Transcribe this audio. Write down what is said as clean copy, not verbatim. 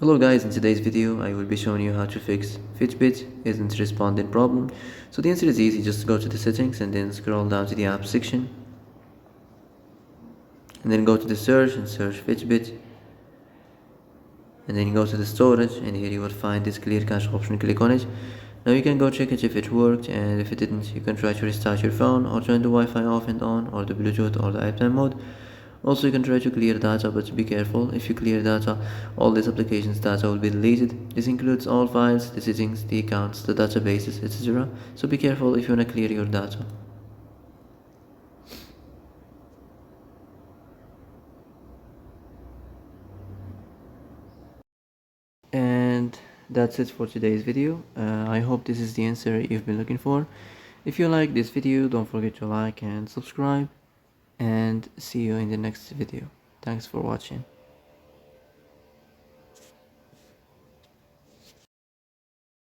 Hello guys, in today's video I will be showing you how to fix Fitbit isn't responding problem. So the answer is easy, just go to the settings and then scroll down to the app section and then go to the search and search Fitbit and then go to the storage and here you will find this clear cache option. Click on it. Now you can go check it if it worked, and if it didn't you can try to restart your phone or turn the Wi-Fi off and on, or the Bluetooth or the airplane mode. Also you can try to clear data, but be careful. If you clear data, all these applications data will be deleted. This includes all files, the settings, the accounts, the databases, etc. So be careful if you want to clear your data. And that's it for today's video. I hope this is the answer you've been looking for. If you like this video, don't forget to like and subscribe, and see you in the next video. Thanks for watching.